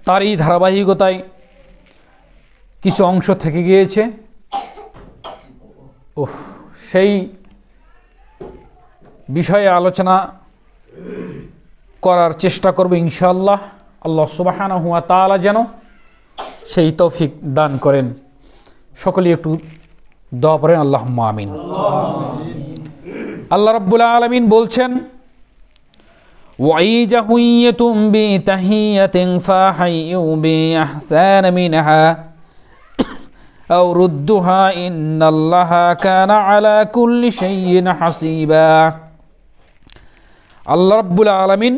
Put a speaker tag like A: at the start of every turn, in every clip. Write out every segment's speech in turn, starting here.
A: তারই ধারাবাহিকতায় কিছু অংশ থেকে গিয়েছে। সেই বিষয়ে আলোচনা করার চেষ্টা করব ইনশাআল্লাহ। আল্লাহ সুবহানাহু ওয়া তাআলা যেন সেই তৌফিক দান করেন। সকলেই একটু দোয়া করেন, আল্লাহুম্মা আমিন। আল্লাহ রাব্বুল আলামিন বলছেন, ওয়াইজা হুইয়াতুম বিতাহিয়াতিন ফাহাইয়ু বিআহসানি মিনহা আও রুদ্দুহা ইন্নাল্লাহা কানা আলা কুল্লি শাইইন হাসিবা। আল্লাহ রাব্বুল আলামিন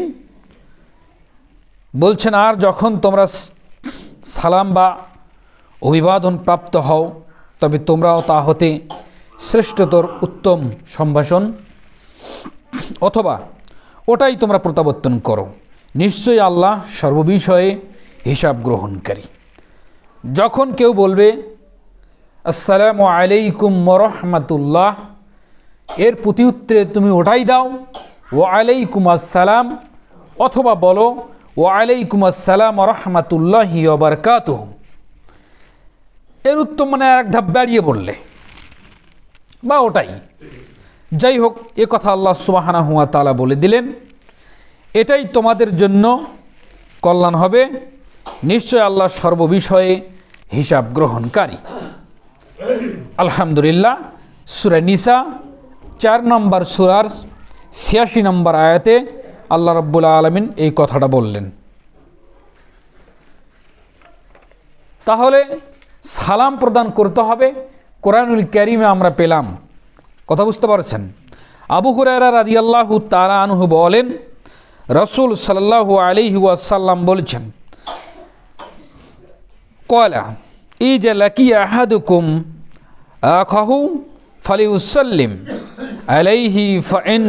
A: বলছেন, আর যখন তোমরা সালাম বা অভিবাদন প্রাপ্ত হও তবে তোমরাও তা হতে শ্রেষ্ঠতর উত্তম সম্ভাষণ অথবা ওটাই তোমরা প্রত্যাবর্তন করো। নিশ্চয়ই আল্লাহ সর্ববিষয়ে হিসাব গ্রহণকারী। যখন কেউ বলবে আসসালামু আলাইকুম ওয়া রাহমাতুল্লাহ, এর প্রতি উত্তরে তুমি ওটাই দাও ওয়া আলাইকুম আসসালাম, অথবা বলো ওয়া আলাইকুম আসসালাম ওয়া রাহমাতুল্লাহি ওয়া বারাকাতুহু। এর উত্তম মানে এক ধাপ বাড়িয়ে বললে বা ওটাই, যাই হোক, এ কথা আল্লাহ সুবহানাহু ওয়া তাআলা বলে দিলেন, এটাই তোমাদের জন্য কল্যাণ হবে। নিশ্চয় আল্লাহ সর্ববিষয়ে হিসাব গ্রহণকারী। আলহামদুলিল্লাহ, সূরা নিসা 4 নম্বর সূরার 86 নম্বর আয়াতে আল্লাহ রাব্বুল আলামিন এই কথাটা বললেন। তাহলে সালাম প্রদান করতে হবে, কোরআনুল কারীমে আমরা পেলাম। কথা বুঝতে পারছেন? আবু হুরায়রা রাদিয়াল্লাহু তাআলা আনহু বলেন, রাসূল সাল্লাল্লাহু আলাইহি ওয়াসাল্লাম বলেছেন, ক্বালা ইজা লাকি আহাদুকুম আখাহু ফালিউসাল্লিম আলাইহি ফাইন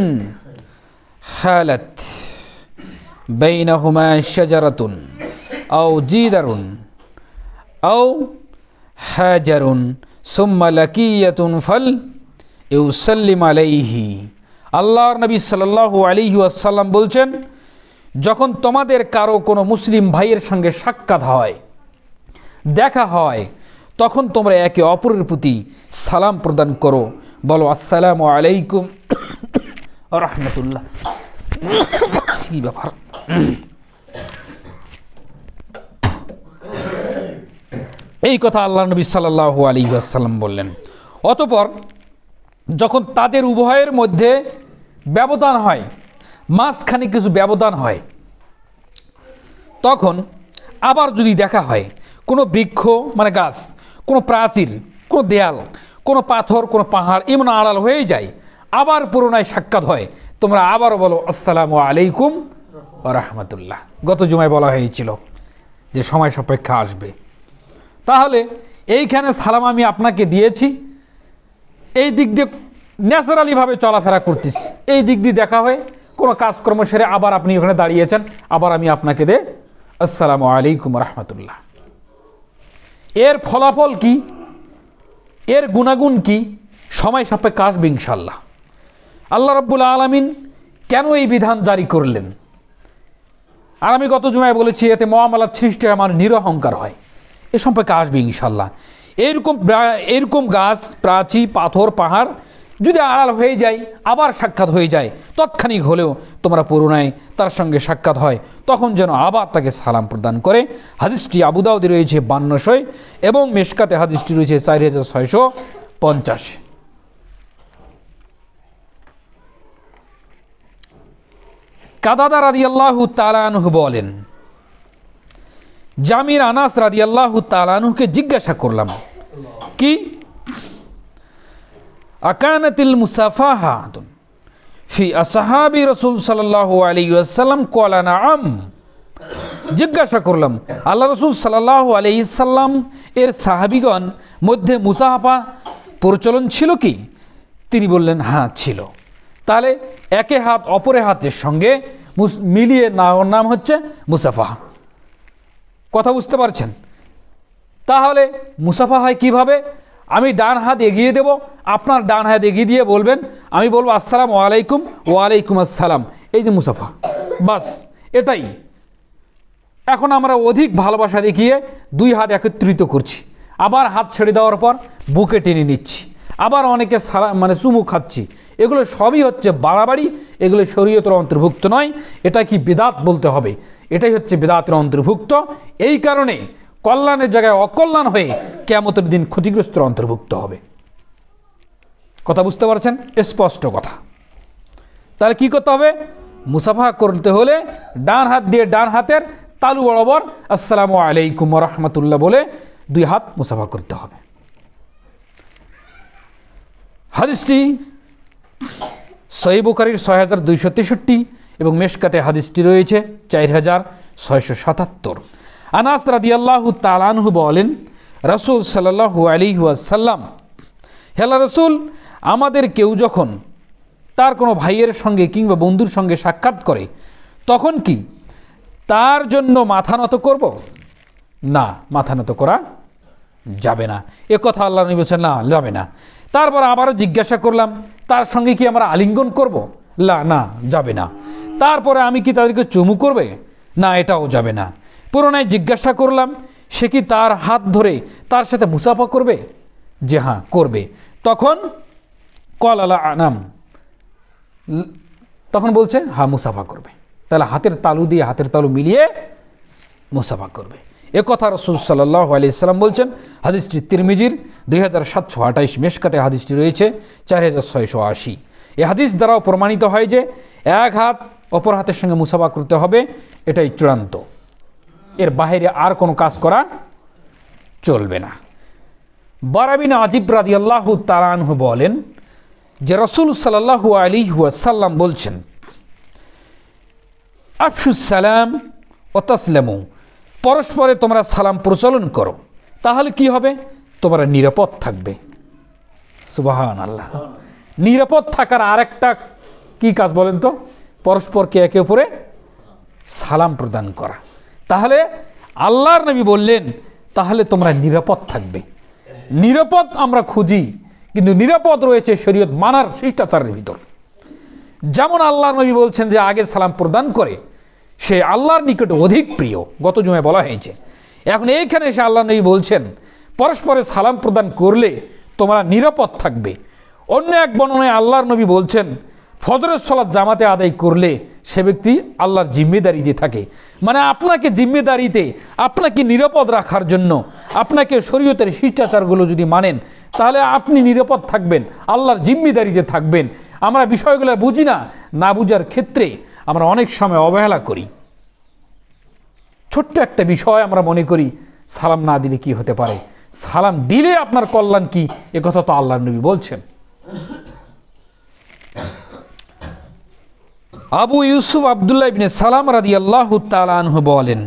A: হালাত বাইনাহুমা শাজারাতুন আও জিদারুন আও হাজারুন সুম্মা লাকিয়াতুন ফাল ইউসাল্লিম আলাইহি। আল্লাহর নবী সাল্লাল্লাহু আলাইহি ওয়াসাল্লাম বলছেন, যখন তোমাদের কারো কোনো মুসলিম ভাইয়ের সঙ্গে সাক্ষাৎ হয়, দেখা হয়, তখন তোমরা একে অপরের প্রতি সালাম প্রদান করো। বলো আসসালামু আলাইকুম ওয়া রাহমাতুল্লাহ। কি ব্যাপার? এই কথা আল্লাহ নবী সাল্লাল্লাহু আলাইহি ওয়াসাল্লাম বললেন। অতঃপর যখন তাদের উভয়ের মধ্যে ব্যবধান হয়, মাঝখানে কিছু ব্যবধান হয়, তখন আবার যদি দেখা হয় কোনো বৃক্ষ মানে গাছ, কোনো প্রাচীর, কোনো দেয়াল, কোনো পাথর, কোনো পাহাড় এমন আড়াল হয়ে যায়, আবার পুনরায় সাক্ষাৎ হয়, তোমরা আবারও বলো আসসালামু আলাইকুম ওয়া রাহমাতুল্লাহ। গত জুমায় বলা হয়েছিল যে সময় সাপেক্ষে আসবে। তাহলে এইখানে সালাম আমি আপনাকে দিয়েছি, এই দিক দিয়ে ন্যাচারালিভাবে চলাফেরা করতেছি, এই দিক দিয়ে দেখা হয়, কোনো কাজকর্ম সেরে আবার আপনি ওখানে দাঁড়িয়েছেন, আবার আমি আপনাকে দে আসসালামু আলাইকুম রাহমাতুল্লাহ। এর ফলাফল কি, এর গুণাগুণ কি, সময় সাপেক্ষে আসবে ইনশাআল্লাহ। আল্লাহ রাব্বুল আলামিন কেন এই বিধান জারি করলেন? আর আমি গত জুমায় বলেছি, এতে মুআমালাত সৃষ্টি হয়, আমার নিরহংকার হয়, এ সম্পর্কে আসবে ইনশাআল্লাহ। এরকম গাছ, প্রাচী, পাথর, পাহাড় যদি আড়াল হয়ে যায়, আবার সাক্ষাৎ হয়ে যায়, তৎক্ষণিক হলেও তোমরা পুনরায় তার সঙ্গে সাক্ষাৎ হয়, তখন যেন আবার তাকে সালাম প্রদান করে। হাদিসটি আবু দাউদে রয়েছে 5200 এবং মিশকাতে হাদিসটি রয়েছে 4650। কাতাদা রাদিয়াল্লাহু তাআলা আনহু বলেন, জামির আনাস রাদিয়াল্লাহু তাআলা আনহুকে জিজ্ঞাসা করলাম, কি আকানাতিল মুসাফাহাতুন ফি আসহাবি রাসূল সাল্লাল্লাহু আলাইহি ওয়াসাল্লাম? ক্বালা নাআম। জিজ্ঞাসা করলাম, আল্লাহ রাসূল সাল্লাল্লাহু আলাইহি সাল্লাম এর সাহাবীগণ মধ্যে মুসাফা প্রচলন ছিল কি? তিনি বললেন, হ্যাঁ ছিল। তাহলে একে হাত অপরের হাতের সঙ্গে মিলিয়ে নাম হচ্ছে মুসাফা। কথা বুঝতে পারছেন? তাহলে মুসাফা হয় কিভাবে? আমি ডান হাত এগিয়ে দেব, আপনার ডান হাত এগিয়ে দিয়ে বলবেন, আমি বলবো আসসালামু আলাইকুম, ওয়ালাইকুম আসসালাম, এই যে মুসাফা, বাস এটাই। এখন আমরা অধিক ভালোবাসা দেখিয়ে দুই হাত একত্রিত করছি, আবার হাত ছেড়ে দেওয়ার পর বুকে টেনে নিচ্ছি, আবার অনেকে চুমু খাচ্ছি। এগুলো সবই হচ্ছে বাড়াবাড়ি, এগুলো শরীয়তের অন্তর্ভুক্ত নয়। এটা কি বিদাত বলতে হবে, এটাই হচ্ছে বিদাতের অন্তর্ভুক্ত। এই কারণে কল্যাণের জায়গায় অকল্যাণ হয়ে কিয়ামতের দিন ক্ষতিগ্রস্তের অন্তর্ভুক্ত হবে। কথা বুঝতে পারছেন? স্পষ্ট কথা। তাহলে কি করতে হবে? মুসাফা করতে হলে ডান হাত দিয়ে ডান হাতের তালু বরাবর আসসালামু আলাইকুম ওয়া রাহমাতুল্লাহ বলে দুই হাত মুসাফা করতে হবে। হাদিসটি সহিহ বুখারীর ৬২৬৩ এবং মেশকাতে হাদিসটি রয়েছে ৪৬৭৭। আনাস রাদিয়াল্লাহু তাআলা আনহু বলেন, রাসূল সাল্লাল্লাহু আলাইহি ওয়াসাল্লাম, হে আল্লাহর রাসূল, আমাদের কেউ যখন তার কোনো ভাইয়ের সঙ্গে কিংবা বন্ধুর সঙ্গে সাক্ষাৎ করে তখন কি তার জন্য মাথা নত করব? না, মাথা নত করা যাবে না। এ কথা আল্লাহ নবী বলেছেন, না, যাবে না। তারপর আবারও জিজ্ঞাসা করলাম, তার সঙ্গে কি আমরা আলিঙ্গন করব? না, যাবে না। তারপরে আমি কি তাদেরকে চুমু করবে? না, এটাও যাবে না। পুনরায় জিজ্ঞাসা করলাম, সে কি তার হাত ধরে তার সাথে মুসাফা করবে? যে হ্যাঁ, করবে। তখন কল আলা আনাম, তখন বলছে হ্যাঁ, মুসাফা করবে। তাহলে হাতের তালু দিয়ে হাতের তালু মিলিয়ে মুসাফা করবে। এ কথা রাসূল সাল্লাল্লাহু আলাইহি সাল্লাম বলছেন। হাদিসটি তিরমিজির 2728, মেশকাতে হাদিসটি রয়েছে 4680। এই হাদিস দ্বারাও প্রমাণিত হয় যে এক হাত অপর হাতের সঙ্গে মুসাফা করতে হবে, এটাই চূড়ান্ত। এর বাইরে আর কোনো কাজ করা চলবে না। বারা বিন আজিব রাদিয়াল্লাহু তাআলা আনহু বলেন যে রাসূল সাল্লাল্লাহু আলাইহি ওয়াসাল্লাম বলছেন, আফশুস সালাম ওয়া তাসলামু, পরস্পরে তোমরা সালাম প্রচলন করো, তাহলে কি হবে? তোমরা নিরাপদ থাকবে। সুবহানাল্লাহ। নিরাপদ থাকার আরেকটা কি কাজ বলেন তো? পরস্পরকে একে অপরে সালাম প্রদান করা। তাহলে আল্লাহর নবী বললেন, তাহলে তোমরা নিরাপদ থাকবে। নিরাপদ আমরা খুঁজি, কিন্তু নিরাপদ রয়েছে শরীয়ত মানার শিষ্টাচারের ভিতর। যেমন আল্লাহর নবী বলছেন যে আগে সালাম প্রদান করে সে আল্লাহর নিকট অধিক প্রিয়, গত জুমায় বলা হয়েছে। এখন এইখানে এসে আল্লাহ নবী বলছেন পরস্পরে সালাম প্রদান করলে তোমরা নিরাপদ থাকবে। অন্য এক বর্ণনায় আল্লাহর নবী বলছেন ফজরের সালাত জামাতে আদায় করলে সে ব্যক্তি আল্লাহর জিম্মেদারিতে থাকে। মানে আপনাকে জিম্মেদারিতে, আপনাকে নিরাপদ রাখার জন্য আপনাকে শরীয়তের শিষ্টাচারগুলো যদি মানেন তাহলে আপনি নিরাপদ থাকবেন, আল্লাহর জিম্মেদারিতে থাকবেন। আমরা বিষয়গুলো বুঝি না, না বুঝার ক্ষেত্রে আমরা অনেক সময় অবহেলা করি। ছোট্ট একটা বিষয় আমরা মনে করি সালাম না দিলে কি হতে পারে, সালাম দিলে আপনার কল্যাণ কি, এ কথা তো আল্লাহর নবী বলছেন। আবু ইউসুফ আব্দুল্লাহ ইবনে সালাম রাদিয়াল্লাহু তাআলা আনহু বলেন,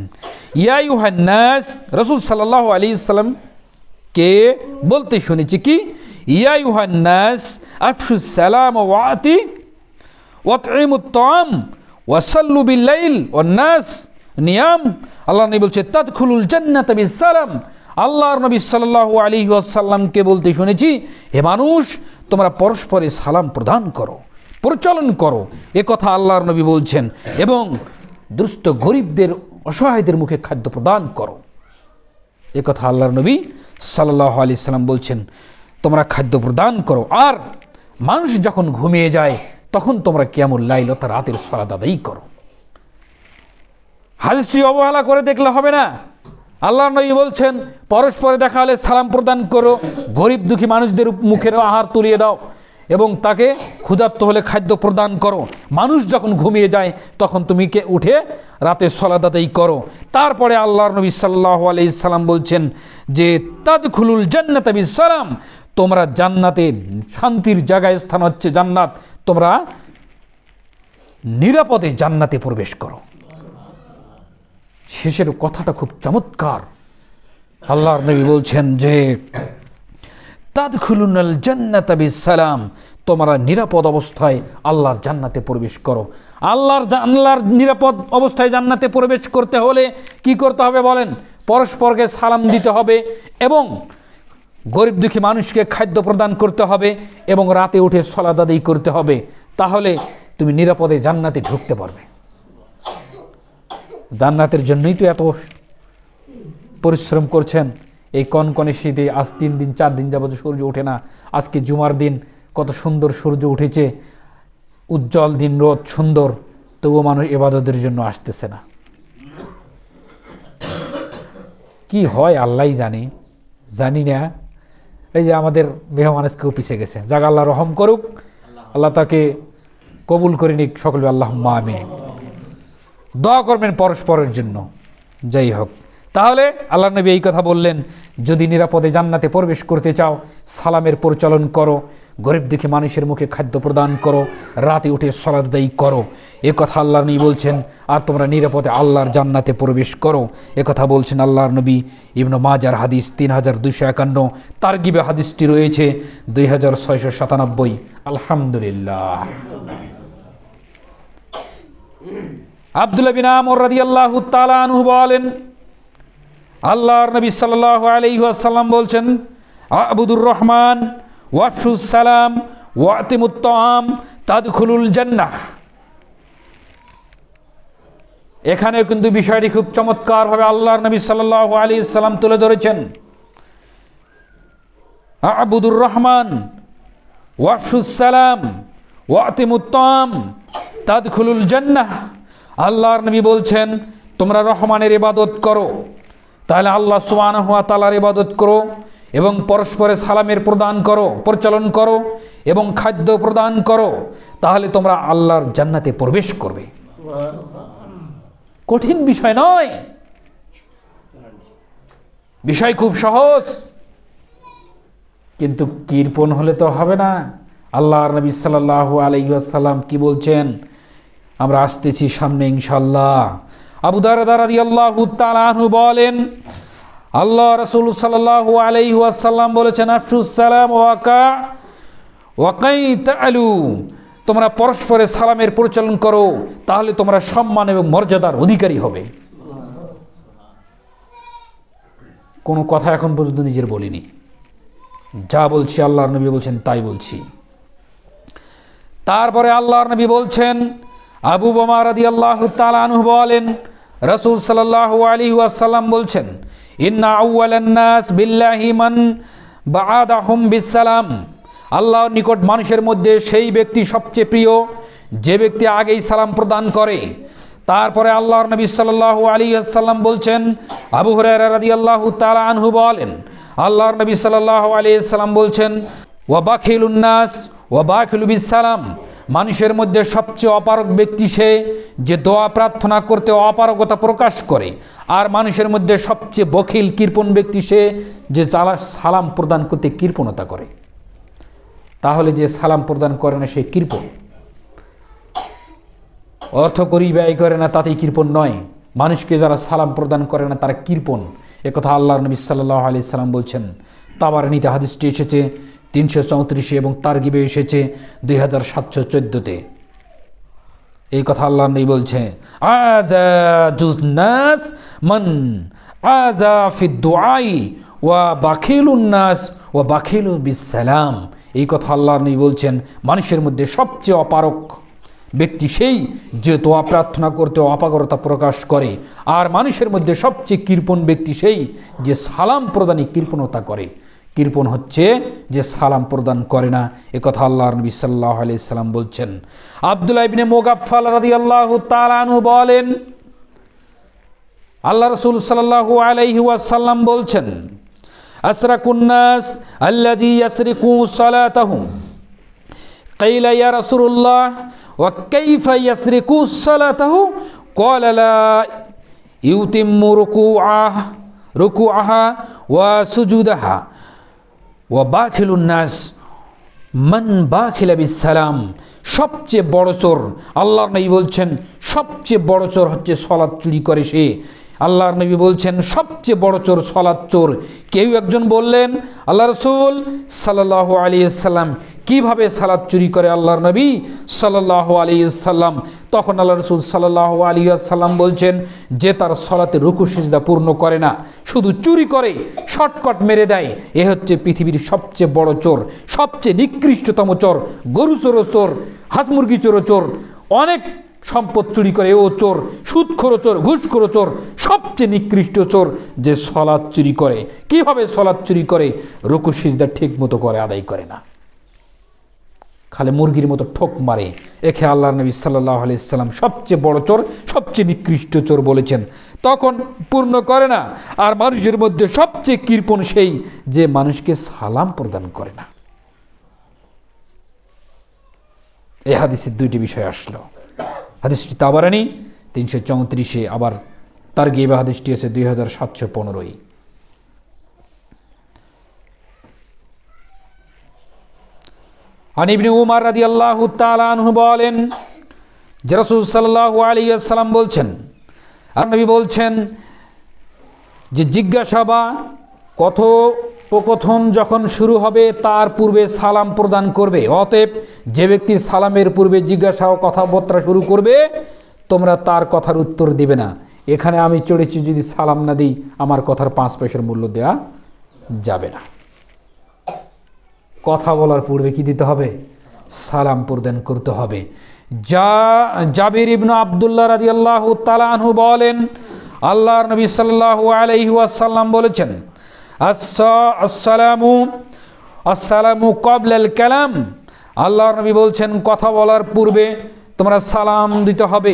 A: ইয়া আইয়ুহান নাস, রাসূল সাল্লাল্লাহু আলাইহি সাল্লাম কে বলতে শুনেছি কি, ইয়া আইয়ুহান নাস আফশুস সালাম ওয়া আতিমুত তাআম ওয়া সাল্লু বিল লাইল ওয়ান নাস নিয়াম। আল্লাহ নবী বলছে তাদখুলুল জান্নাতা বিস সালাম। আল্লাহর নবী সাল্লাল্লাহু আলাইহি ওয়াসাল্লামকে বলতে শুনেছি, হে মানুষ, তোমরা পরস্পরে সালাম প্রদান করো, প্রচলন করো। এ কথা আল্লাহর নবী বলছেন। এবং দুস্থ গরিবদের, অসহায়দের মুখে খাদ্য প্রদান করো, এ কথা আল্লাহর নবী সাল্লাল্লাহু আলাইহি সাল্লাম বলছেন। তোমরা খাদ্য প্রদান করো। আর মানুষ যখন ঘুমিয়ে যায় তখন তোমরা কিয়ামুল লাইল অর্থাৎ রাতের সালাত আদায় করো। হাদিসটি অবহেলা করে দেখলে হবে না। আল্লাহর নবী বলছেন পরস্পরে দেখা হলে সালাম প্রদান করো, গরিব দুঃখী মানুষদের মুখের আহার তুলিয়ে দাও এবং তাকে ক্ষুধার্ত হলে খাদ্য প্রদান করো। মানুষ যখন ঘুমিয়ে যায় তখন তুমি উঠে রাতে সালাত আদায় করো। তারপরে আল্লাহর নবী সাল্লাল্লাহু আলাইহি সাল্লাম বলছেন যে তাদখুলুল জান্নাতা বিস সালাম, তোমরা জান্নাতে, শান্তির জায়গায় স্থান হচ্ছে জান্নাত, তোমরা নিরাপদে জান্নাতে প্রবেশ করো। শেষের কথাটা খুব চমৎকার। আল্লাহর নবী বলছেন যে তাদখুলুনাল জান্নাতা বিস সালাম, তোমরা নিরাপদ অবস্থায় আল্লাহর জান্নাতে প্রবেশ করো। আল্লাহর নিরাপদ অবস্থায় জান্নাতে প্রবেশ করতে হলে কি করতে হবে বলেন? পরস্পরকে সালাম দিতে হবে এবং গরিব দুঃখী মানুষকে খাদ্য প্রদান করতে হবে এবং রাতে উঠে সালাত আদায় করতে হবে। তাহলে তুমি নিরাপদে জান্নাতে ঢুকতে পারবে। জান্নাতের জন্যই তো এত পরিশ্রম করছেন। এই কনকনে শীতে আজ 3 দিন 4 দিন যাবত সূর্য ওঠে না, আজকে জুমার দিন কত সুন্দর সূর্য উঠেছে, উজ্জ্বল দিন, রোদ সুন্দর, তবুও মানুষ ইবাদতের জন্য আসতেছে না। কি হয় আল্লাহই জানে, জানি না। এই যে আমাদের মেহমানকেও পিছিয়ে গেছে, যাক আল্লাহ রহম করুক, আল্লাহ তাকে কবুল করে নিক, সকলে আল্লাহুম্মা আমিন। দোয়া করবেন পরস্পরের জন্য। যাই হোক, তাহলে আল্লাহ নবী এই কথা বললেন, যদি নিরাপদে জান্নাতে প্রবেশ করতে চাও সালামের পরিচালন করো, গরিব দুঃখী মানুষের মুখে খাদ্য প্রদান করো, রাতে উঠে সালাত আদায় করো, এ কথা আল্লাহর নবী বলছেন। আর তোমরা নিরাপদে আল্লাহর জান্নাতে প্রবেশ করো, এ কথা বলছেন আল্লাহর নবী। ইবনে মাজার হাদিস 3251, তারগিবে হাদিসটি রয়েছে 2697। আলহামদুলিল্লাহ। আব্দুল্লাহ বিন আমর রাদিয়াল্লাহু তাআলা আনহু বলেন, আল্লাহর নবী সাল্লাল্লাহু আলাইহি ওয়াসাল্লাম বলছেন, আবুদুর রহমান ওয়াফশুস সালাম ওয়াতিমুত তাআম তাদখুলুল জান্নাহ। এখানেও কিন্তু বিষয়টি খুব চমৎকারভাবে আল্লাহর নবী সাল্লাল্লাহু আলাইহি ওয়াসাল্লাম তুলে ধরেছেন। আবুদুর রহমান ওয়াফশুস সালাম ওয়াতিমুত তাআম তাদখুলুল জান্নাহ। আল্লাহর নবী বলছেন, তোমরা রহমানের ইবাদত করো, তাহলে আল্লাহ সুবহানাহু ওয়া তাআলার ইবাদত করো, এবং পরস্পরে সালামের প্রদান করো, পরিচালন করো, এবং খাদ্য প্রদান করো, তাহলে তোমরা আল্লাহর জান্নাতে প্রবেশ করবে। কঠিন বিষয় নয়, বিষয় খুব সহজ, কিন্তু কৃপণ হলে তো হবে না। আল্লাহর নবী সাল্লাল্লাহু আলাইহি ওয়াসাল্লাম কি বলছেন, আমরা আসতেছি সামনে ইনশাআল্লাহ। আবু দারদা রাদিয়াল্লাহু তাআলা আনহু বলেন, আল্লাহ রাসূল সাল্লাল্লাহু আলাইহি ওয়াসাল্লাম বলেছেন, আফশুস সালাম ওয়াকাইতালু, তোমরা পরস্পরে সালামের পরিচালন করো, তাহলে তোমরা সম্মান এবং মর্যাদার অধিকারী হবে। কোনো কথা এখন পর্যন্ত নিজের বলিনি, যা বলছি আল্লাহর নবী বলছেন তাই বলছি। তারপরে আল্লাহর নবী বলছেন, আবু বকর রাদিয়াল্লাহু তাআলা আনহু বলেন, রাসূল সাল্লাল্লাহু আলাইহি ওয়াসাল্লাম বলছেন, ইন্না আউওয়ালান নাস বিল্লাহি মান বাআদাহুম বিসসালাম। আল্লাহর নিকট মানুষের মধ্যে সেই ব্যক্তি সবচেয়ে প্রিয় যে ব্যক্তি আগেই সালাম প্রদান করে। তারপরে আল্লাহর নবী সাল্লাল্লাহু আলাইহি ওয়াসাল্লাম বলছেন, আবু হুরায়রা রাদিয়াল্লাহু তাআলা আনহু বলেন, আল্লাহর নবী সাল্লাল্লাহু আলাইহি ওয়াসাল্লাম বলছেন, ওয়া বাখিলুন নাস ওয়া বাখিলু বিসসালাম, মানুষের মধ্যে সবচেয়ে অপারগ ব্যক্তি সে যে দোয়া প্রার্থনা করতে অপারগতা প্রকাশ করে, আর মানুষের মধ্যে সবচেয়ে বখিল কৃপণ ব্যক্তি সে যে সালাম প্রদান করতে কৃপণতা করে। তাহলে যে সালাম প্রদান করে না সে কৃপণ, অর্থ করি ব্যয় করে না তাতেই কৃপণ নয়। মানুষকে যারা সালাম প্রদান করে না তারা কৃপণ, একথা আল্লাহর নবী সাল্লাল্লাহু আলাইহি সাল্লাম বলছেন। তাবারানীতে হাদিসটি এসেছে 334 এবং তারগিবে এসেছে 2714-তে। এই কথা আল্লাহর নবী বলছে, আযাজুন নাস মান আযা ফিদ দুআই ওয়া বাখিলুন নাস ওয়া বাখিলু বিসসালাম। এই কথা আল্লাহর নবী বলছেন, মানুষের মধ্যে সবচেয়ে অপারক ব্যক্তি সেই যে দোয়া প্রার্থনা করতে অপারগতা প্রকাশ করে, আর মানুষের মধ্যে সবচেয়ে কৃপণ ব্যক্তি সেই যে সালাম প্রদানে কৃপণতা করে। কৃপণ হচ্ছে যে সালাম প্রদান করে না, একথা আল্লাহর নবী সাল্লাল্লাহু আলাইহি সাল্লাম বলছেন। আব্দুল্লাহ ইবনে মুগাফফাল রাদিয়াল্লাহু তাআলা আনহু বলেন, আল্লাহ রাসূল সাল্লাল্লাহু আলাইহি ওয়াসাল্লাম বলছেন, আসরাকুন নাস আল্লাযী ইয়াসরিকু সালাতাহুম। ক্বাইলা ইয়া রাসূলুল্লাহ ওয়া কাইফা ইয়াসরিকু সালাতাহু? ক্বালা লা ইউতিম্মু রুকুআহা ওয়া সুজুদাহা ওয়া বাখিলুন নাস মান বাখিলা বিসসালাম। সবচেয়ে বড় চোর, আল্লাহর নবী বলছেন, সবচেয়ে বড় চোর হচ্ছে সালাত চুরি করে সে। আল্লাহর নবী বলছেন সবচেয়ে বড় চোর সালাত চোর। কেউ একজন বললেন, আল্লাহ রাসূল সাল্লাল্লাহু আলাইহি ওয়াসাল্লাম কিভাবে সালাত চুরি করে আল্লাহর নবী সাল্লাল্লাহু আলাইহি ওয়াসাল্লাম? তখন আল্লাহ রাসূল সাল্লাল্লাহু আলাইহি ওয়াসাল্লাম বলছেন, যে তার সালাতে রুকু সিজদা পূর্ণ করে না, শুধু চুরি করে, শর্টকাট মেরে দেয়, এ হচ্ছে পৃথিবীর সবচেয়ে বড় চোর, সবচেয়ে নিকৃষ্টতম চোর। গরু চোরও চোর, হাঁস মুরগি চোরও চোর, অনেক সম্পদ চুরি করে ও চোর, সুদখোর চোর, ঘুষখোর চোর, সবচেয়ে নিকৃষ্ট চোর যে সালাত চুরি করে। কিভাবে সালাত চুরি করে? রুকু সিজদা ঠিক মতো করে, আদায় করে না, খালি মুরগির মতো ঠোক মারে। একে আল্লাহর নবী সাল্লাল্লাহু আলাইহি সাল্লাম সবচেয়ে বড় চোর, সবচেয়ে নিকৃষ্ট চোর বলেছেন। তখন পূর্ণ করে না। আর মানুষের মধ্যে সবচেয়ে কৃপণ সেই যে মানুষকে সালাম প্রদান করে না। এই হাদিসের দুইটি বিষয় আসলো। হাদিসটি তাবারানি 334, আবার তারগিব হাদিসটি আছে 2715। আন ইবনে উমর রাদিয়াল্লাহু তাআলা আনহু বলেন যে রাসূল সাল্লাল্লাহু আলাইহি ওয়াসাল্লাম বলছেন, আর নবী বলছেন যে জিজ্ঞাসা কথোপকথন যখন শুরু হবে তার পূর্বে সালাম প্রদান করবে। অতএব যে ব্যক্তি সালামের পূর্বে জিজ্ঞাসা ও কথাবার্তা শুরু করবে তোমরা তার কথার উত্তর দিবে না। এখানে আমি চড়েছি, যদি সালাম না দিই আমার কথার 5 পয়সার মূল্য দেওয়া যাবে না। কথা বলার পূর্বে কি দিতে হবে? সালাম প্রদান করতে হবে। জাবির ইবনে আব্দুল্লাহ রাদিয়াল্লাহু তাআলা আনহু বলেন, আল্লাহর নবী সাল্লাল্লাহু আলাইহি ওয়াসাল্লাম বলেছেন, আসসালামু ক্বাবলাল কালাম। আল্লাহর নবী বলছেন কথা বলার পূর্বে তোমরা সালাম দিতে হবে,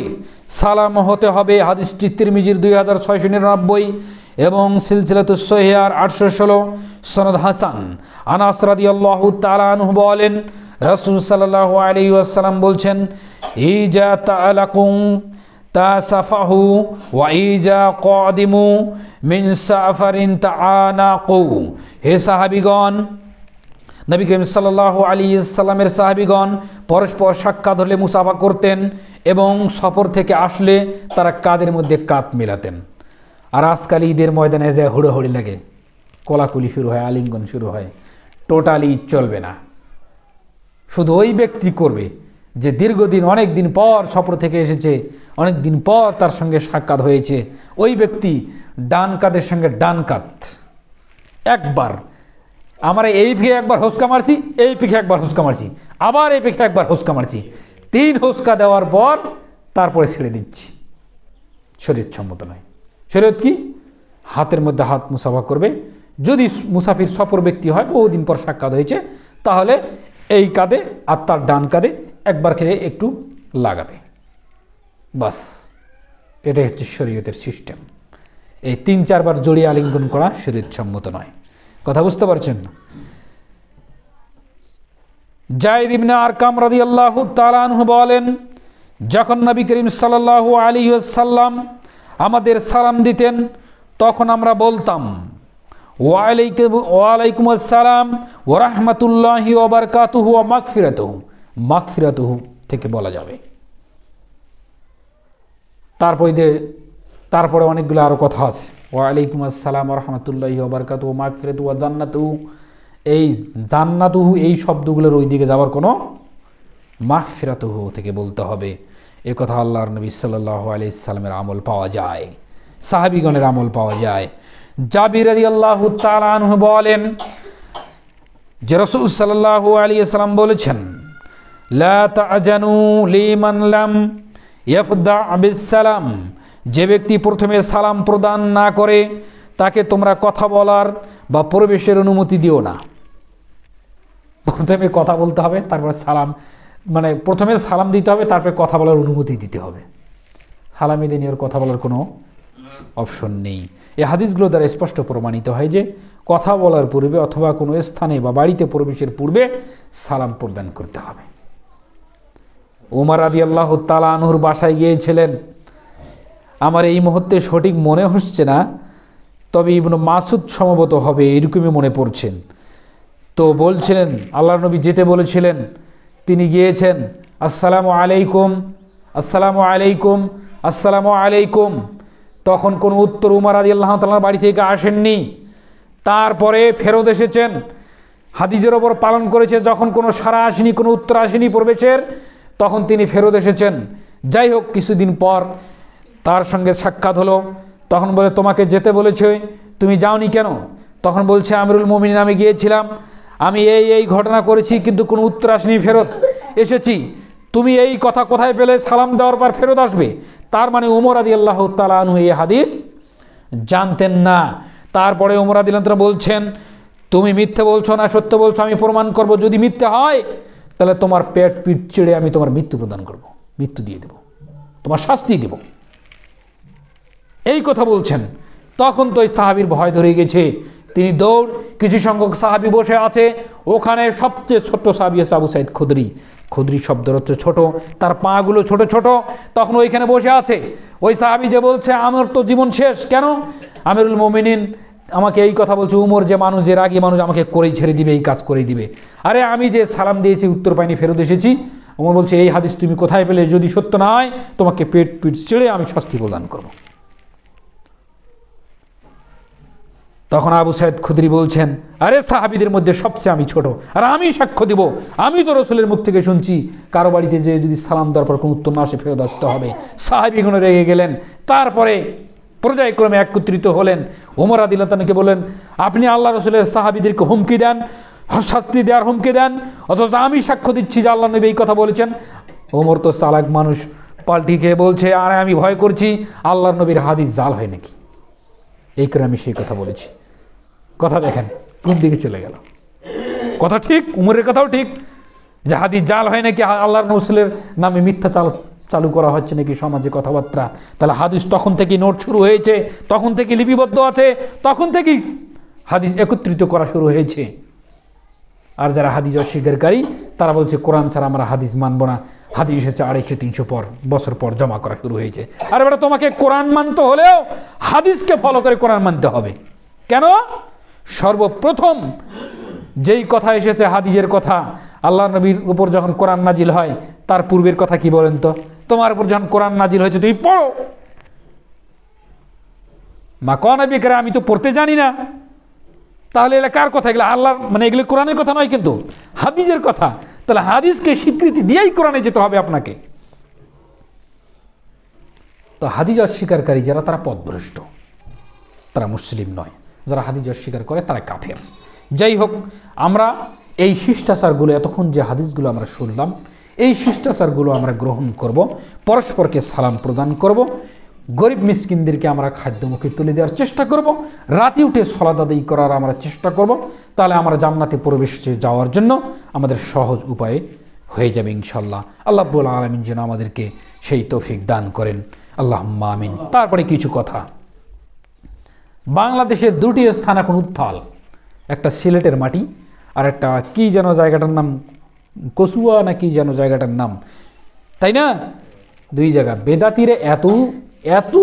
A: সালাম হতে হবে। হাদিসটি তিরমিজির 2699 এবং সিলসিলাতুস সহিহার 816, সনদ হাসান। আনাস রাদিয়াল্লাহু তাআলা আনহু বলেন, রাসূল সাল্লাল্লাহু আলাইহি ওয়াসাল্লাম বলছেন, ইজা তাআলাকুম তাসাফাহু ওয়া ইজা কাদিমু মিন সাফারিন তাআনাকু। হে সাহাবীগণ, নবী করিম সাল্লাল্লাহু আলাইহি সাল্লামের সাহাবীগণ পরস্পর সাক্ষাৎ হলে মুসাফা করতেন এবং সফর থেকে আসলে তারা কাঁধের মধ্যে কাঁধ মেলাতেন। আর আজকাল ঈদের ময়দানে যে হুড়োহুড়ি লাগে, কোলাকুলি শুরু হয়, আলিঙ্গন শুরু হয়, টোটালি চলবে না। শুধু ওই ব্যক্তি করবে যে দীর্ঘদিন অনেক দিন পর সফর থেকে এসেছে, অনেক দিন পর তার সঙ্গে সাক্ষাৎ হয়েছে। ওই ব্যক্তি ডান কাঁধের সঙ্গে ডান কাঁধ একবার, আমরা এই পিঠে একবার হোঁচকা মারছি, এই পিঠে একবার হোঁচকা মারছি, আবার এই পিঠে একবার হোঁচকা মারছি, 3 হোঁচকা দেওয়ার পর তারপরে ছেড়ে দিচ্ছি। শরীয়ত সম্মত নয়। শরীয়ত কি? হাতের মধ্যে হাত মুসাফা করবে। যদি মুসাফির সফর ব্যক্তি হয়, বহুদিন পর সাক্ষাৎ হয়েছে, তাহলে এই কাঁধে আর তার ডান কাঁধে একবার খেয়ে একটু লাগাবে, বাস। এটাই হচ্ছে শরীয়তের সিস্টেম। এই 3-4 বার জড়িয়ে আলিঙ্গন করা শরীয়ত সম্মত নয়। কথা বুঝতে পারছেন না? যায়েদ ইবনে আরকাম রাদিয়াল্লাহু তাআলা আনহু বলেন, যখন নবী করিম সাল্লাল্লাহু আলাইহি ওয়াসাল্লাম আমাদের সালাম দিতেন তখন আমরা বলতাম ওয়ালাইকুম আসসালাম ওয়া রাহমাতুল্লাহি ওয়া বারাকাতুহু ওয়া মাগফিরাতুহু। মাগফিরাতুহু থেকে বলা যাবে। তারপরে অনেকগুলো আরও কথা আছে। ওয়ালাইকুম আসসালাম ওয়া রাহমাতুল্লাহি ওয়া বারাকাতুহু ওয়া মাগফিরাতুহু ওয়া জান্নাতুহু। এই জান্নাতুহু এই শব্দগুলোর ওই দিকে যাওয়ার কোনো, মাগফিরাতুহু থেকে বলতে হবে। এ কথা আল্লাহর নবী সাল্লাল্লাহু আলাইহি সাল্লামের আমল পাওয়া যায়, সাহাবীগণের আমল পাওয়া যায়। জাবির রাদিয়াল্লাহু তাআলা আনহু বলেন যে রাসূল সাল্লাল্লাহু আলাইহি সাল্লাম বলেছেন, লা তা'জানু লিমান লাম ইয়াফদা বিস সালাম। যে ব্যক্তি প্রথমে সালাম প্রদান না করে তাকে তোমরা কথা বলার বা প্রবেশের অনুমতি দিও না। প্রথমে কথা বলতে হবে, তারপর সালাম, মানে প্রথমে সালাম দিতে হবে, তারপরে কথা বলার অনুমতি দিতে হবে। সালামি দিয়ে নিয়ে কথা বলার কোনো অপশন নেই। এই হাদিসগুলো দ্বারা স্পষ্ট প্রমাণিত হয় যে কথা বলার পূর্বে অথবা কোনো স্থানে বা বাড়িতে প্রবেশের পূর্বে সালাম প্রদান করতে হবে। ওমর রাদিয়াল্লাহু তাআলা আনহুর বাসায় গিয়েছিলেন, আমার এই মুহূর্তে সঠিক মনে হচ্ছে না, তবে ইবনে মাসুদ সম্ভবত হবে, এরকমই মনে পড়ছেন। তো বলছিলেন আল্লাহর নবী যেতে বলেছিলেন, তিনি গিয়েছেন, আসসালামু আলাইকুম, আসসালামু আলাইকুম, আসসালামু আলাইকুম। তখন কোনো উত্তর উমর রাদিয়াল্লাহু তাআলার বাড়ি থেকে আসেননি। তারপরে ফেরত এসেছেন, হাদিসের ওপর পালন করেছে। যখন কোনো সাড়া আসেনি, কোনো উত্তর আসেনি প্রবেশের, তখন তিনি ফেরত এসেছেন। যাই হোক, কিছুদিন পর তার সঙ্গে সাক্ষাৎ হলো। তখন বলে, তোমাকে যেতে বলেছে, তুমি যাওনি কেন? তখন বলছে, আমিরুল মুমিনিন, আমি গিয়েছিলাম, আমি এই ঘটনা করেছি, কিন্তু কোনো উত্তর আসেনি, ফেরত এসেছি। তুমি এই কথা কোথায় পেলে সালাম দেওয়ার পর ফেরত আসবে? তার মানে ওমর রাদিয়াল্লাহু তাআলা আনহু এই হাদিস জানতেন না। তারপরে ওমর রাদিয়াল্লাহু তাআলা বলছেন, তুমি মিথ্যে বলছো না সত্য বলছো, আমি প্রমাণ করব। যদি মিথ্যে হয় তাহলে তোমার পেট পিঠ ছিঁড়ে আমি তোমার মৃত্যু প্রদান করব, মৃত্যু দিয়ে দেব, তোমার শাস্তি দেব। এই কথা বলছেন। তখন তো ওই সাহাবীর ভয় ধরে গেছে, তিনি দৌড়, কিছু সংখ্যক সাহাবী বসে আছে, ওখানে সবচেয়ে ছোট্ট সাহাবী আছে আবু সাইদ খুদরি। খুদরি শব্দের হচ্ছে ছোট, তার পাগুলো ছোট ছোট। তখন ওইখানে বসে আছে ওই সাহাবী, যে বলছে আমার তো জীবন শেষ। কেন? আমিরুল মুমিনিন আমাকে এই কথা বলছে, উমর যে মানুষ, যে রাগী মানুষ, আমাকে করেই ছেড়ে দিবে, এই কাজ করেই দিবে। আরে আমি যে সালাম দিয়েছি উত্তর পাইনি, ফেরত এসেছি। উমর বলছে, এই হাদিস তুমি কোথায় পেলে? যদি সত্য না হয় তোমাকে পেট পিঠ ছেড়ে আমি শাস্তি প্রদান করব। তখন আবু সাইদ খুদরি বলছেন, আরে সাহাবীদের মধ্যে সবচেয়ে আমি ছোট, আর আমি সাক্ষ্য দিব, আমি তো রাসূলের মুখ থেকে শুনছি কারো বাড়িতে যে যদি সালাম দেওয়ার পর কোনো উত্তর না আসে ফেরত আসতে হবে। সাহাবীগণ রেগে গেলেন। তারপরে পর্যায়ক্রমে একত্রিত হলেন। ওমর রাদিয়াল্লাহু তাআলাকে বললেন, আপনি আল্লাহ রাসূলের সাহাবীদেরকে হুমকি দেন, শাস্তি দেওয়ার হুমকি দেন, অথচ আমি সাক্ষ্য দিচ্ছি যে আল্লাহ নবী এই কথা বলেছেন। ওমর তো চালাক মানুষ, পাল্টি খেয়ে বলছে, আরে আমি ভয় করছি আল্লাহর নবীর হাদিস জাল হয় নাকি, এই করে আমি সেই কথা বলেছি। কথা দেখেন কোন দিকে চলে গেল। কথা ঠিক, উমরের কথাও ঠিক, যে হাদিস জাল হয় নাকি, আল্লাহর রাসূলের নামে মিথ্যা চালু করা হচ্ছে নাকি সমাজে কথাবার্তা। তাহলে হাদিস তখন থেকে নোট শুরু হয়েছে, তখন থেকে লিপিবদ্ধ আছে, তখন থেকেই হাদিস একত্রিত করা শুরু হয়েছে। আর যারা হাদিস অস্বীকারী তারা বলছে কোরআন ছাড়া আমরা হাদিস মানব না, হাদিস এসেছে 250-300 বছর পর জমা করা শুরু হয়েছে। আর এবার তোমাকে কোরআন মানতে হলেও হাদিসকে ফলো করে কোরআন মানতে হবে। কেন? সর্বপ্রথম যেই কথা এসেছে হাদিসের কথা, আল্লাহ নবীর উপর যখন কোরআন নাজিল হয় তার পূর্বের কথা কি বলেন তো? তোমার উপর যখন কোরআন নাজিল হয়েছে তুমি পড়ো। মা কোন নবী করে আমি তো পড়তে জানি না। তাহলে এগুলো কার কথা? এগুলো আল্লাহর, মানে এগুলো কোরআনের কথা নয়, কিন্তু হাদিসের কথা। তাহলে হাদিসকে স্বীকৃতি দিয়েই কোরআনে যেতে হবে আপনাকে। তো হাদিস অস্বীকারী যারা, তারা পথভ্রষ্ট, তারা মুসলিম নয়। যারা হাদিস অস্বীকার করে তারা কাফের। যাই হোক, আমরা এই শিষ্টাচারগুলো, এতক্ষণ যে হাদিসগুলো আমরা শুনলাম, এই শিষ্টাচারগুলো আমরা গ্রহণ করব। পরস্পরকে সালাম প্রদান করব, গরিব মিসকিনদেরকে আমরা খাদ্যমুখে তুলে দেওয়ার চেষ্টা করব, রাতে উঠে সালাত আদায় করার আমরা চেষ্টা করব। তাহলে আমরা জান্নাতে প্রবেশে যাওয়ার জন্য আমাদের সহজ উপায়ে হয়ে যাবে ইনশাল্লাহ। আল্লাহ রাব্বুল আলামিন যেন আমাদেরকে সেই তৌফিক দান করেন, আল্লাহুম্মা আমিন। তারপরে কিছু কথা। বাংলাদেশের দুটি স্থান এখন উত্তাল, একটা সিলেটের মাটি, আর একটা কি যেন জায়গাটার নাম, কসুয়া না কি যেন জায়গাটার নাম, তাই না? দুই জায়গা বেদাতিরে এত এত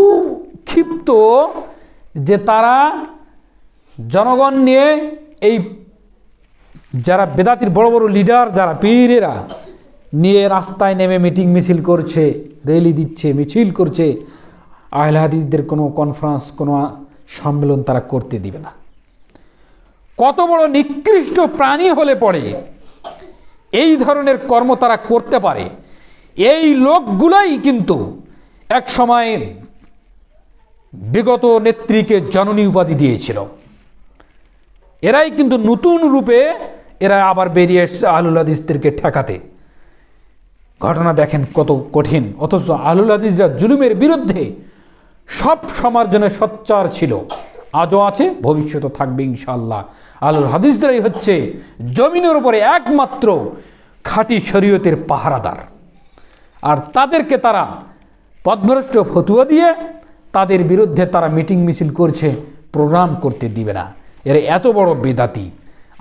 A: ক্ষিপ্ত যে তারা জনগণ নিয়ে, এই যারা বেদাতির বড় বড় লিডার, যারা পীরেরা নিয়ে রাস্তায় নেমে মিটিং মিছিল করছে, র্যালি দিচ্ছে, মিছিল করছে। আহলে হাদিসদের কোনো কনফারেন্স, কোনো সম্মেলন তারা করতে দিবে না। কত বড় নিকৃষ্ট প্রাণী হলে পড়ে এই ধরনের কর্ম তারা করতে পারে। এই লোকগুলাই কিন্তু এক সময় বিগত নেত্রীকে জননী উপাধি দিয়েছিল। এরাই কিন্তু নতুন রূপে এরা আবার বেরিয়ে এসেছে আহলুল হাদিসদেরকে ঠেকাতে। ঘটনা দেখেন কত কঠিন। অথচ আহলুল হাদিসরা জুলুমের বিরুদ্ধে সব সময়ের জন্য সোচ্চার ছিল, আজও আছে, ভবিষ্যতে থাকবে ইনশাআল্লাহ। আহলুল হাদিসরাই হচ্ছে জমিনের উপরে একমাত্র খাঁটি শরীয়তের পাহারাদার। আর তাদেরকে তারা পথভ্রষ্ট ফতুয়া দিয়ে তাদের বিরুদ্ধে তারা মিটিং মিছিল করছে, প্রোগ্রাম করতে দিবে না। এরা এত বড় বেদাতি।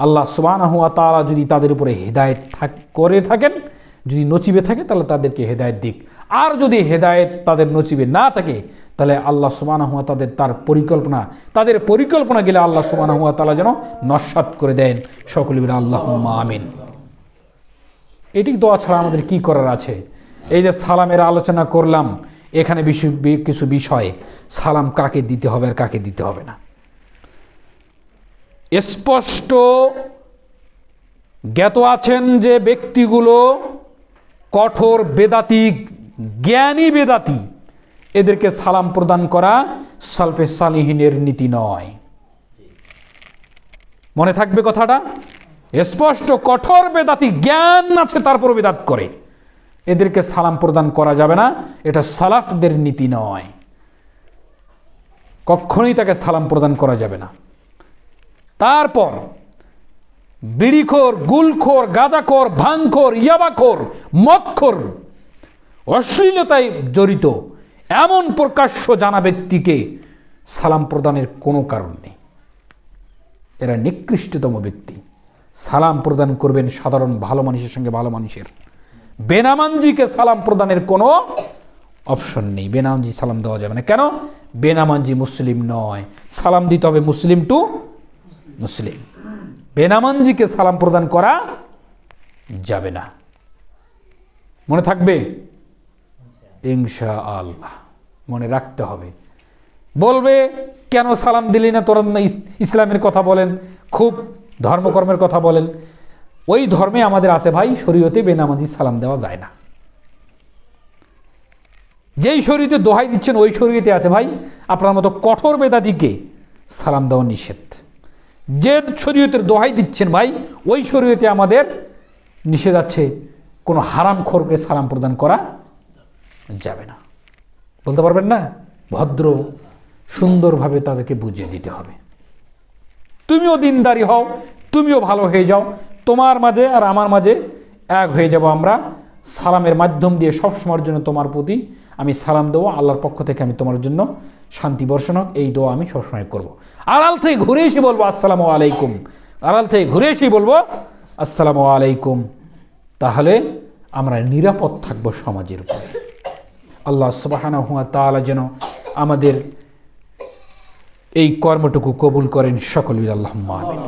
A: আল্লাহ সুবহানাহু ওয়া তাআলা যদি তাদের উপরে হেদায়েত করে থাকেন, যদি নচিবে থাকে, তাহলে তাদেরকে হেদায়েত দিক। আর যদি হেদায়েত তাদের নচিবে না থাকে, তাহলে আল্লাহ সুবহানাহু ওয়া তাআলা তাদের পরিকল্পনা গেলে আল্লাহ সুবহানাহু ওয়া তাআলা যেন নস্যাৎ করে দেন। সকলে বলে আল্লাহুম্মা আমিন। এটি দোয়া ছাড়া আমাদের কি করার আছে? এই যে সালামের আলোচনা করলাম, এখানে কিছু বিষয়, সালাম কাকে দিতে হবে আর কাকে দিতে হবে না স্পষ্ট জ্ঞাত আছেন যে ব্যক্তিগুলো কঠোর বেদাতি, জ্ঞানী বেদাতি, এদেরকে সালাম প্রদান করা সালফে সালিহিনের নীতি নয়। মনে থাকবে কথাটা। স্পষ্ট কঠোর বেদাতি, জ্ঞান আছে তারপর বেদাত করে, এদেরকে সালাম প্রদান করা যাবে না, এটা সালাফদের নীতি নয়, কখনোই তাকে সালাম প্রদান করা যাবে না। তারপর বিড়িখোর, গুলখোর, গাঁজাখোর, ভাঙখোর, ইয়াবাখোর, মদখোর, অশ্লীলতায় জড়িত এমন প্রকাশ্য জানা ব্যক্তিকে সালাম প্রদানের কোনো কারণ নেই। এরা নিকৃষ্টতম ব্যক্তি। সালাম প্রদান করবেন সাধারণ ভালো মানুষের সঙ্গে ভালো মানুষের। বেনামানজিকে সালাম প্রদানের কোনো অপশন নেই। বেনামানজি সালাম দেওয়া যাবে না। কেন? বেনামানজি মুসলিম নয়, সালাম দিতে হবে মুসলিম টু মুসলিম। বেনামানজিকে সালাম প্রদান করা যাবে না। মনে থাকবে ইনশাআল্লাহ, মনে রাখতে হবে। বলবে কেন সালাম দিলি না, তোরা ইসলামের কথা বলেন, খুব ধর্মকর্মের কথা বলেন। ওই ধর্মে আমাদের আছে ভাই, শরীয়তে বেনামাজি সালাম দেওয়া যায় না। যেই শরীয়তে দোহাই দিচ্ছেন ওই শরীয়তে আছে ভাই আপনার মতো কঠোর বেদাতিকে সালাম দেওয়া নিষেধ। যে শরীয়তের দোহাই দিচ্ছেন ভাই ওই শরীয়তে আমাদের নিষেধ আছে, কোনো হারামখোরকে সালাম প্রদান করা যাবে না। বলতে পারবেন না? ভদ্র সুন্দরভাবে তাদেরকে বুঝিয়ে দিতে হবে। তুমিও দিনদারি হও, তুমিও ভালো হয়ে যাও, তোমার মাঝে আর আমার মাঝে এক হয়ে যাব আমরা। সালামের মাধ্যম দিয়ে সব সময়ের জন্য তোমার প্রতি আমি সালাম দেবো, আল্লাহর পক্ষ থেকে আমি তোমার জন্য শান্তি বর্ষণ হোক, এই দোয়া আমি সবসময় করব। আড়াল থেকে ঘুরে এসে বলবো আসসালামু আলাইকুম, আড়াল থেকে ঘুরে এসেই বলবো আসসালামু আলাইকুম। তাহলে আমরা নিরাপদ থাকবো সমাজের উপরে। আল্লাহ সুবহানাহু ওয়া তাআলা যেন আমাদের এই কর্মটুকু কবুল করেন সকলেই, আল্লাহুম্মা আমিন।